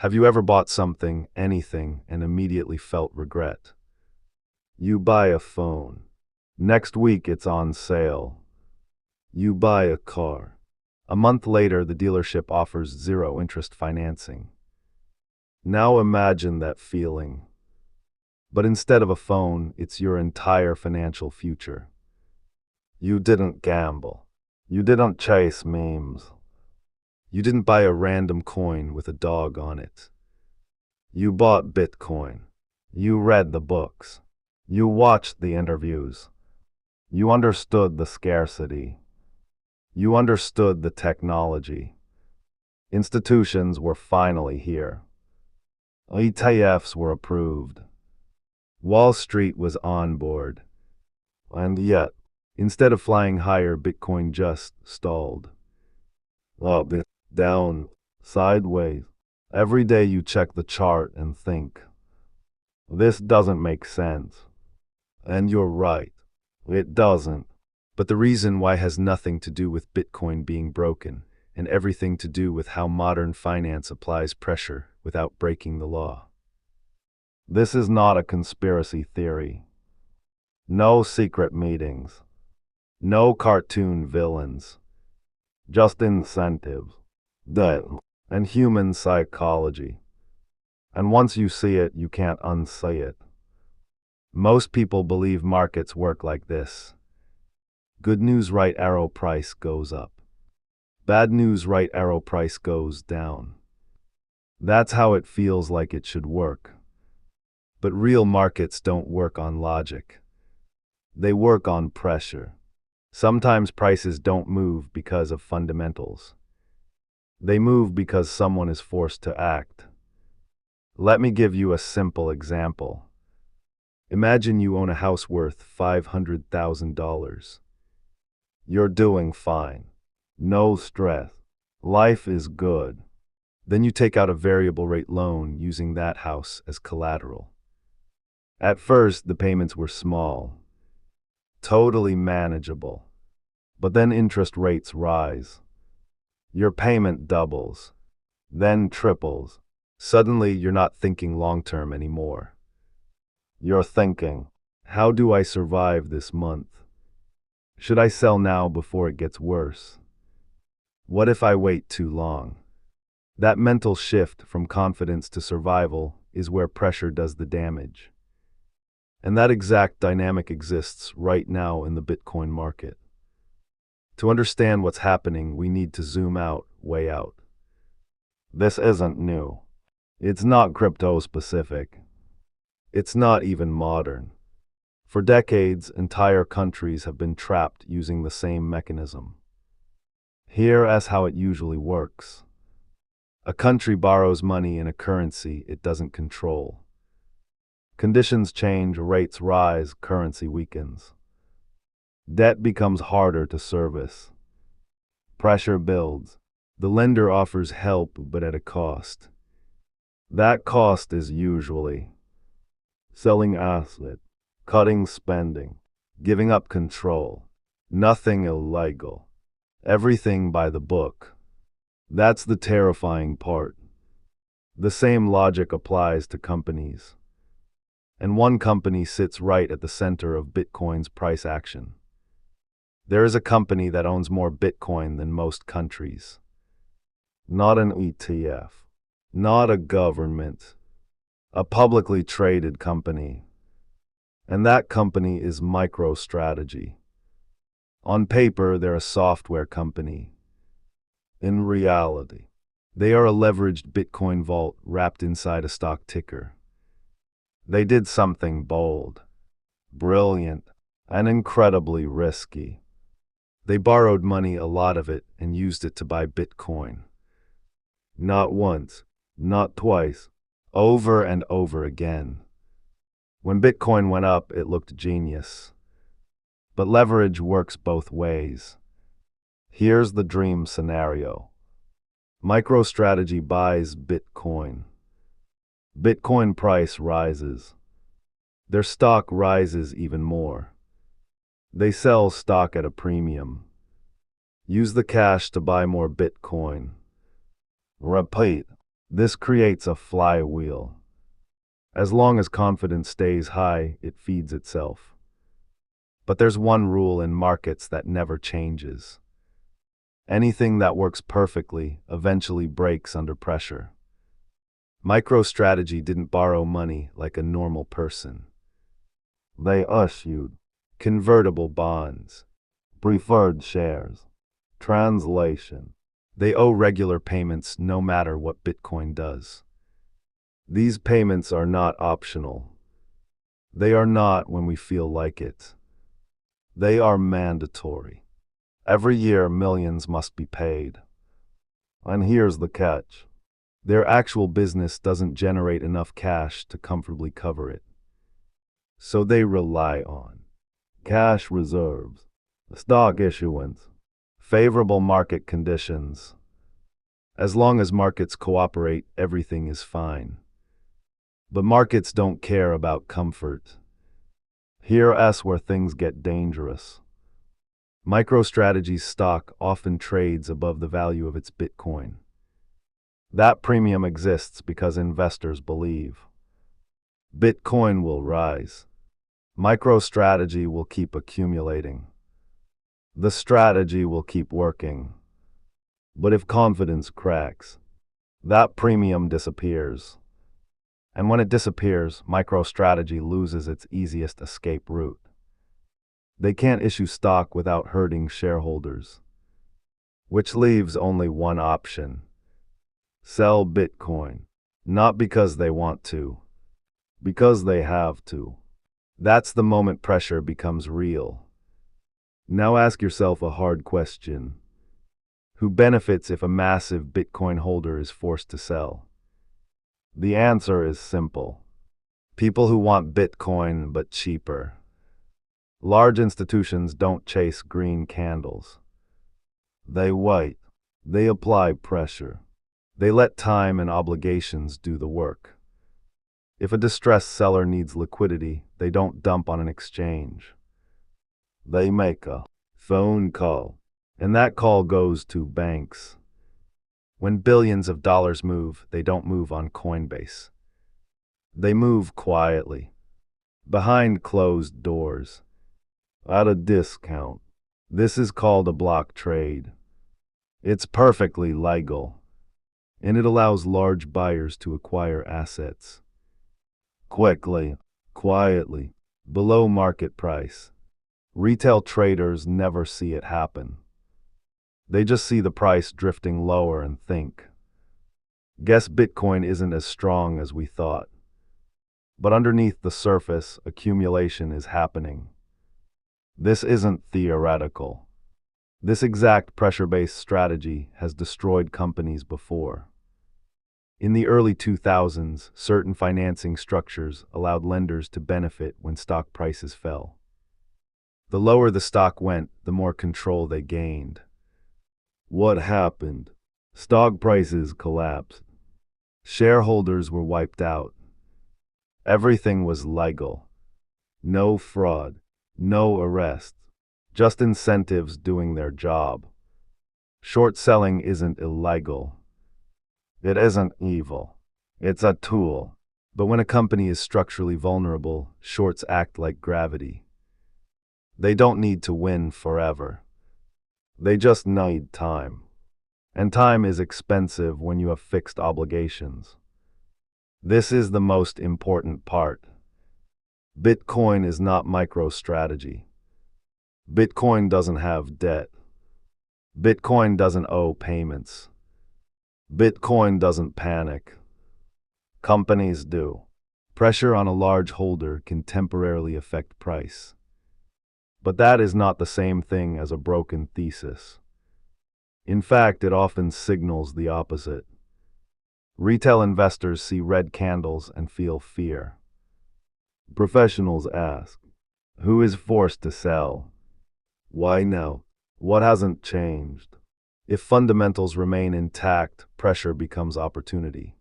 Have you ever bought something, anything, and immediately felt regret? You buy a phone. Next week it's on sale. You buy a car. A month later, the dealership offers zero interest financing. Now imagine that feeling. But instead of a phone, it's your entire financial future. You didn't gamble. You didn't chase memes. You didn't buy a random coin with a dog on it. You bought Bitcoin. You read the books. You watched the interviews. You understood the scarcity. You understood the technology. Institutions were finally here. ETFs were approved. Wall Street was on board. And yet, instead of flying higher, Bitcoin just stalled. Up, down, sideways. Every day you check the chart and think, this doesn't make sense. And you're right. It doesn't. But the reason why has nothing to do with Bitcoin being broken, and everything to do with how modern finance applies pressure without breaking the law. This is not a conspiracy theory. No secret meetings. No cartoon villains. Just incentives. Debt. And human psychology. And once you see it, you can't unsee it. Most people believe markets work like this. Good news, right arrow price goes up. Bad news, right arrow price goes down. That's how it feels like it should work. But real markets don't work on logic. They work on pressure. Sometimes prices don't move because of fundamentals. They move because someone is forced to act. Let me give you a simple example. Imagine you own a house worth $500,000. You're doing fine. No stress. Life is good. Then you take out a variable rate loan using that house as collateral. At first, the payments were small, totally manageable. But then interest rates rise. Your payment doubles, then triples. Suddenly, you're not thinking long-term anymore. You're thinking, how do I survive this month? Should I sell now before it gets worse? What if I wait too long? That mental shift from confidence to survival is where pressure does the damage. And that exact dynamic exists right now in the Bitcoin market. To understand what's happening, we need to zoom out, way out. This isn't new. It's not crypto-specific. It's not even modern. For decades, entire countries have been trapped using the same mechanism. Here's how it usually works. A country borrows money in a currency it doesn't control. Conditions change, rates rise, currency weakens. Debt becomes harder to service. Pressure builds. The lender offers help, but at a cost. That cost is usually selling asset, cutting spending, giving up control. Nothing illegal. Everything by the book. That's the terrifying part. The same logic applies to companies. And one company sits right at the center of Bitcoin's price action. There is a company that owns more Bitcoin than most countries. Not an ETF. Not a government. A publicly traded company. And that company is MicroStrategy. On paper, they're a software company. In reality, they are a leveraged Bitcoin vault wrapped inside a stock ticker. They did something bold, brilliant, and incredibly risky. They borrowed money, a lot of it, and used it to buy Bitcoin. Not once, not twice, over and over again. When Bitcoin went up, it looked genius. But leverage works both ways. Here's the dream scenario. MicroStrategy buys Bitcoin. Bitcoin price rises. Their stock rises even more. They sell stock at a premium. Use the cash to buy more Bitcoin. Repeat. This creates a flywheel. As long as confidence stays high, it feeds itself. But there's one rule in markets that never changes. Anything that works perfectly eventually breaks under pressure. MicroStrategy didn't borrow money like a normal person. They issued convertible bonds, preferred shares, translation. They owe regular payments no matter what Bitcoin does. These payments are not optional. They are not when we feel like it. They are mandatory. Every year, millions must be paid. And here's the catch. Their actual business doesn't generate enough cash to comfortably cover it. So they rely on cash reserves, stock issuance, favorable market conditions. As long as markets cooperate, everything is fine. But markets don't care about comfort. Here's where things get dangerous. MicroStrategy's stock often trades above the value of its Bitcoin. That premium exists because investors believe Bitcoin will rise. MicroStrategy will keep accumulating. The strategy will keep working. But if confidence cracks, that premium disappears. And when it disappears, MicroStrategy loses its easiest escape route. They can't issue stock without hurting shareholders, which leaves only one option: sell Bitcoin. Not because they want to, because they have to. That's the moment pressure becomes real. Now ask yourself a hard question. Who benefits if a massive Bitcoin holder is forced to sell? The answer is simple. People who want Bitcoin but cheaper. Large institutions don't chase green candles. They wait. They apply pressure. They let time and obligations do the work. If a distressed seller needs liquidity, they don't dump on an exchange. They make a phone call, and that call goes to banks. When billions of dollars move, they don't move on Coinbase. They move quietly, behind closed doors, at a discount. This is called a block trade. It's perfectly legal, and it allows large buyers to acquire assets quickly, quietly, below market price. Retail traders never see it happen. They just see the price drifting lower and think, guess Bitcoin isn't as strong as we thought. But underneath the surface, accumulation is happening. This isn't theoretical. This exact pressure-based strategy has destroyed companies before. In the early 2000s, certain financing structures allowed lenders to benefit when stock prices fell. The lower the stock went, the more control they gained. What happened? Stock prices collapsed. Shareholders were wiped out. Everything was legal. No fraud, no arrests, just incentives doing their job. Short selling isn't illegal. It isn't evil. It's a tool. But when a company is structurally vulnerable, shorts act like gravity. They don't need to win forever. They just need time. And time is expensive when you have fixed obligations. This is the most important part. Bitcoin is not MicroStrategy. Bitcoin doesn't have debt. Bitcoin doesn't owe payments. Bitcoin doesn't panic. Companies do. Pressure on a large holder can temporarily affect price. But that is not the same thing as a broken thesis. In fact, it often signals the opposite. Retail investors see red candles and feel fear. Professionals ask, who is forced to sell? Why now? What hasn't changed? If fundamentals remain intact, pressure becomes opportunity.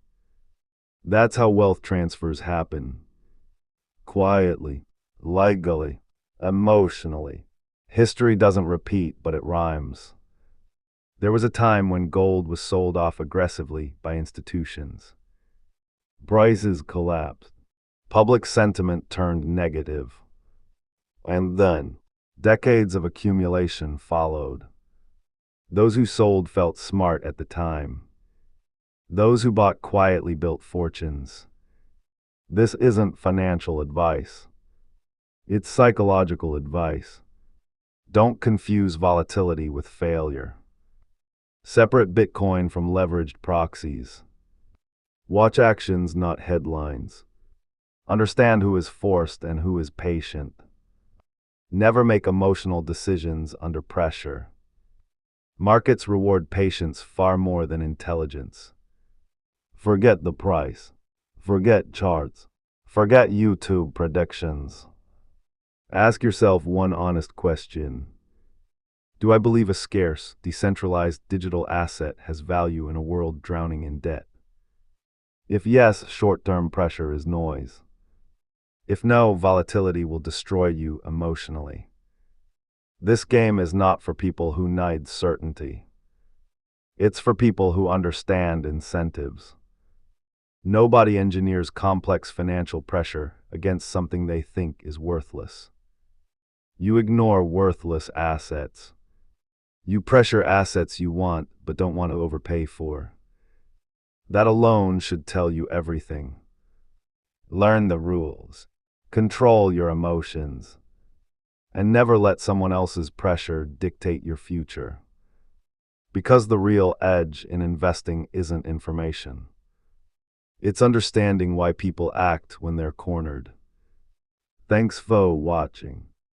That's how wealth transfers happen. Quietly, legally, emotionally. History doesn't repeat, but it rhymes. There was a time when gold was sold off aggressively by institutions. Prices collapsed. Public sentiment turned negative. And then, decades of accumulation followed. Those who sold felt smart at the time. Those who bought quietly built fortunes. This isn't financial advice. It's psychological advice. Don't confuse volatility with failure. Separate Bitcoin from leveraged proxies. Watch actions, not headlines. Understand who is forced and who is patient. Never make emotional decisions under pressure. Markets reward patience far more than intelligence. Forget the price. Forget charts. Forget YouTube predictions. Ask yourself one honest question. Do I believe a scarce, decentralized digital asset has value in a world drowning in debt? If yes, short-term pressure is noise. If no, volatility will destroy you emotionally. This game is not for people who need certainty. It's for people who understand incentives. Nobody engineers complex financial pressure against something they think is worthless. You ignore worthless assets. You pressure assets you want but don't want to overpay for. That alone should tell you everything. Learn the rules. Control your emotions. And never let someone else's pressure dictate your future. Because the real edge in investing isn't information. It's understanding why people act when they're cornered. Thanks for watching.